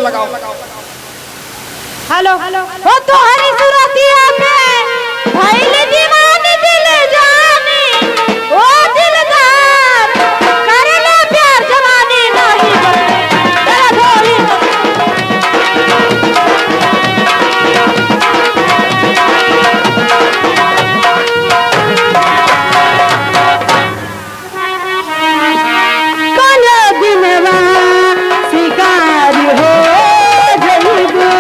लगाओ। हेलो वो तो हरी सूरतिया में भइल दीवानी दिल जानी ओ दिलदार करले प्यार जवानी नहीं तेरा धोई कल दिनवा शिकार हो जइबो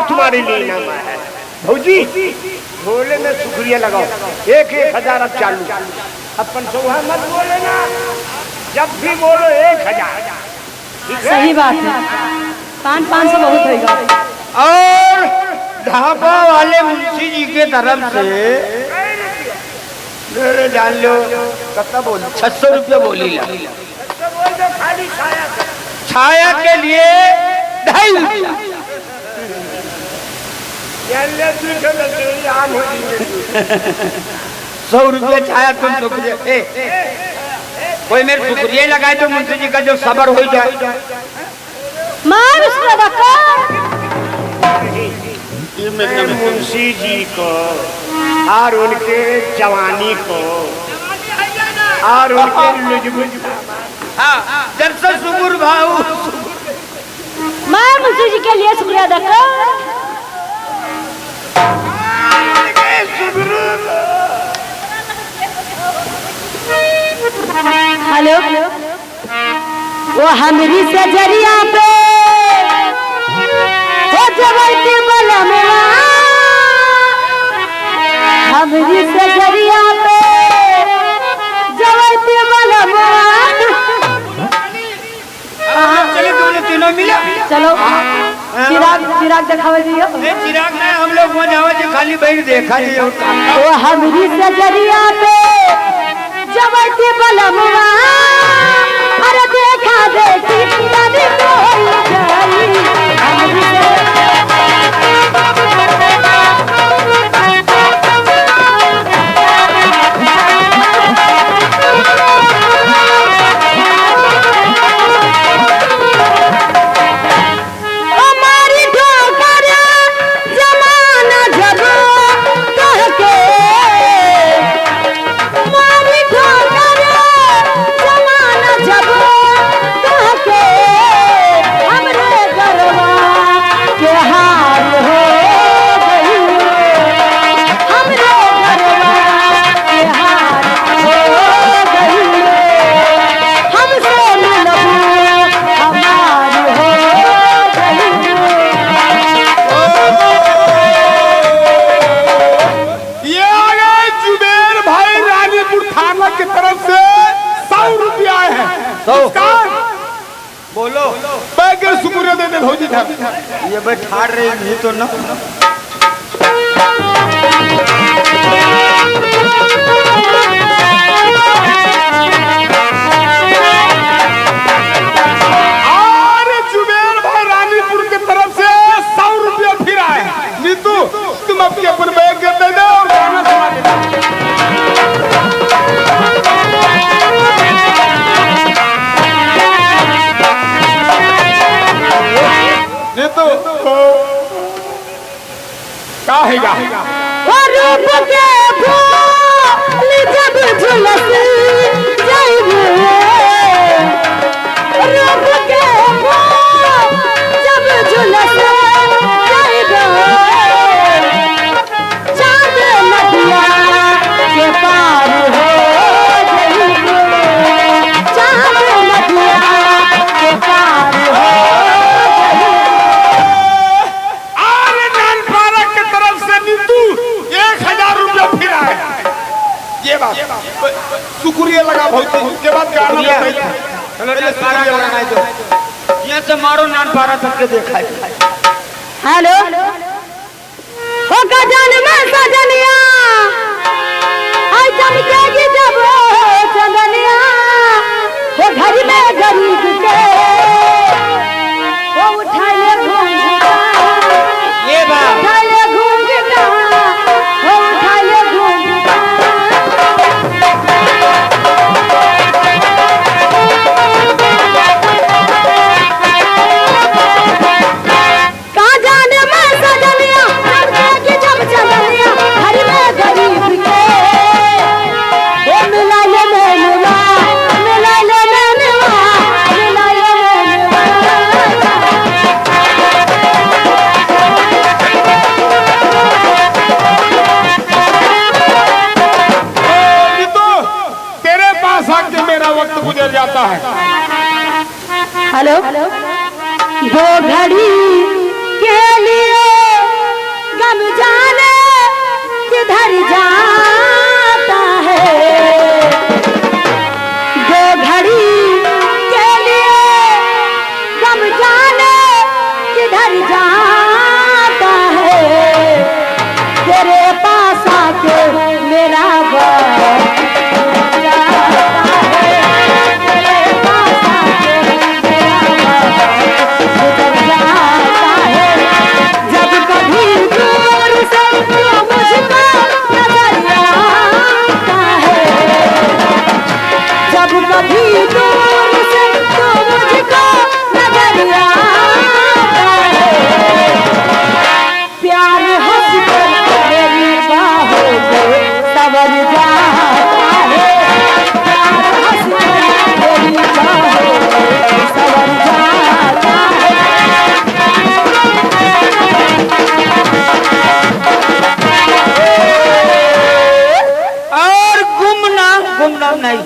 तुम्हारे लिए नाम है भौजी बोले में शुक्रिया लगाओ 1,000 अब चालू अपन तो मत बोले ना जब भी बोलो 1,000 सही बात है 500 बहुत होगा। और ढाबा वाले मुंशी जी के तरफ से मेरे जान लो कितना बोल 600 रुपया बोली ला खाली छाया के लिए 2.5 रुपया 100 रुपया छाया तुम तो कोई मेरे शुक्रिया लगाए तो मुंशी जी का जो सबर हो जाए मार मुंशी जी को और उनके जवानी को और उनके जब से सुगुर भाऊ मार मुंशी जी के लिए शुक्रिया अदा कर। हेलो वो हमरी से जरिया पे हो जबरती बलमवा हमरी से जरिया पे जबरती बलमवा चलो दोनों तीनों मिला चलो चिराग दिखावे दियो चिराग में हम लोग वहाँ जाओ खाली बैठ देखा नहीं वो हमरी से जरिया पे जबरती बलमवा अरे देखा देखी तनी बोल जाई हमरी बोलो बैगर शुक्रिया दे दे भौजी था ये भाई ठाड़ रही नहीं तो ना और जुबेर भाई रानीपुर की तरफ से 100 रुपया फिर आए नीतू तुम अपने अपन बैग दे दो और गाना सुना दे तो काहेगा रूप के फूल जब झुलस जाइबे रूप के फूल जब झुलस जाइबे चांद नदिया के पार हो जाइबे चांद नदिया के पार हो शुक्रिया लगा भौजी उसके बाद गाना यहाँ से मारो नान पारा तक के देखा हेलो ओ गजान में सजनिया आई चमकेगी जब चंदनिया वो घर में गरीब के वो उठा ले घूंघटा ये बात उठा ले घूंघटा वो उठा ले घूंघटा कहाँ जाने में सजनिया चमकेगी जब चंदनिया घर में गरीब के वो मिला ले मैनुआ मिला ले मैनुआ मिला ले तो तेरे पास आके मेरा वक्त गुजर जाता है। हेलो दो घड़ी के लिए गम जाने किधर जाता है दो घड़ी के लिए गम जाने किधर जाता है तेरे पास आके मेरा वक्त जाता है तेरे पास आके मेरा वक्त गुजर जाता है जब कभी दूर से तो मुझको नजर आता है जब कभी दूर से तो मुझको नजर आता है प्यार हंस कर मेरी बाहों में सवर जाता है प्यार हंस कर मेरी बाहों में सवर जाता है और गुमनाम नहीं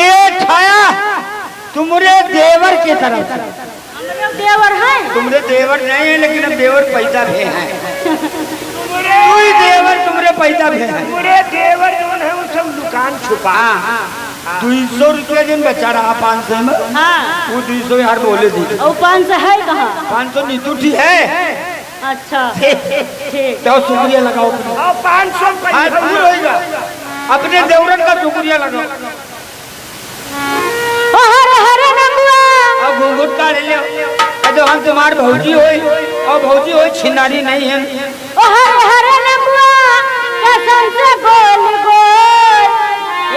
ये छाया तुम्हारे देवर की तरफ से। देवर है तुम्हारे देवर नहीं है लेकिन अब देवर पैदा भी है कोई देवर तुम्हारे पैदा भी है पूरे देवर जो है वो सब दुकान छुपा 200 रुपया दिन बचा रहा 500 में हाँ वो 200 यार बोले दी और 500 है कहाँ 500 नीतू ठीक है अच्छा ठीक तो शुक्रिया लगाओ और 500 हाँ जरूर होगा अपने देवरन का शुक्रिया लगाओ ओ हरे हरे नंदुआ अब घूंघट का ले लो जो हम तुम्हारे भौजी होई और भौजी होई छिनारी नहीं है ओ हरे हरे नंदुआ कसम से बोल बोल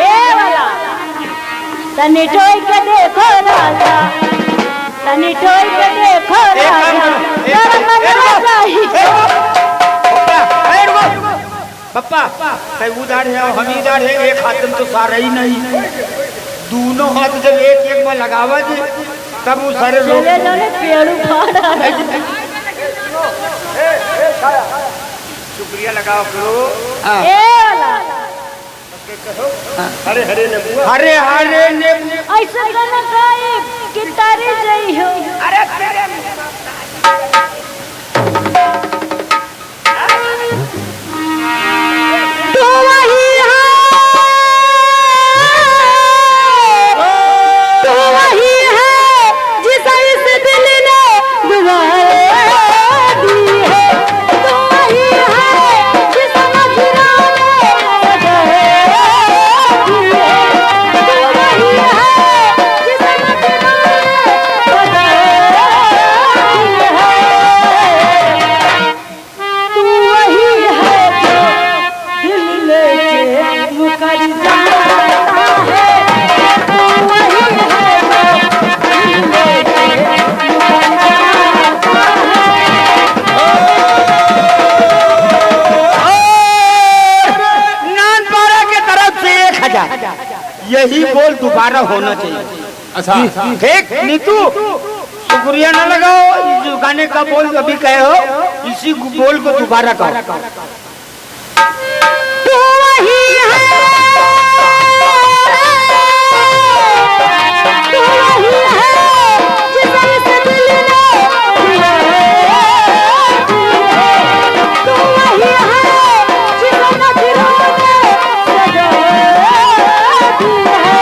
ये वाला तनी टोई के देखो राजा तनी टोई के देखो राजा तेरा मन चाहिए पप्पा कई उधार है और हम इधर है एक हाथ में तो सारा ही नहीं दोनों हाथ जब एक एक में लगावा जी तब वो सारे लोग चले चले पेड़ उखाड़ शुक्रिया लगाओ करो ये वाला हरे हरे नबुआ हरे हरे ने ऐसा गाना गाए कि तारी जई हो अरे तेरे तू वही है तू वही है जिसे इस दिल ने गुजार दी है तू वही है जिसे मजरा ने सजा दी है तू वही है जिसे मजरा ने सजा दी है तू वही है जो दिल लेके मुकर जाता है तू वही है जो दिल लेके मुकर जाता है नानपारा के तरफ से 1000 यही बोल दोबारा होना चाहिए अच्छा ठीक नीतू शुक्रिया न लगाओ इस गाने का बोल अभी कहे हो इसी बोल को दोबारा कहो तू वही है तू वही है जिसे इस दिल ने तू वही है जिसे नजरों ने सजा दी है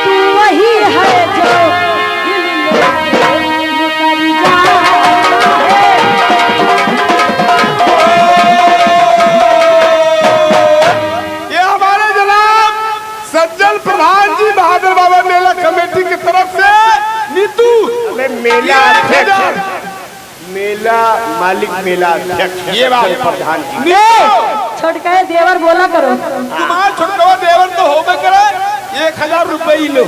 तू वही है जो दिल में मुकर जाता है मेला अध्यक्ष, मेला मालिक, मेला अध्यक्ष, ये बात प्रधान जी। छोड़ के देवर बोला करो। तुम्हारा छोटका देवर तो होबे करे 1000 रुपए ही लो।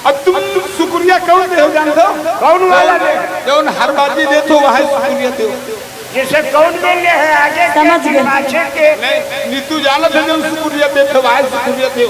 अब तुम शुक्रिया कौन दे हो जानते हो? कौन वाला दे? जो हर बाजी देते हो वह शुक्रिया दे। जैसे कौन मिले है आगे समझ गए। पाछे के नहीं नीतू जानत है जो शुक्रिया देते हो वह शुक्रिया दे।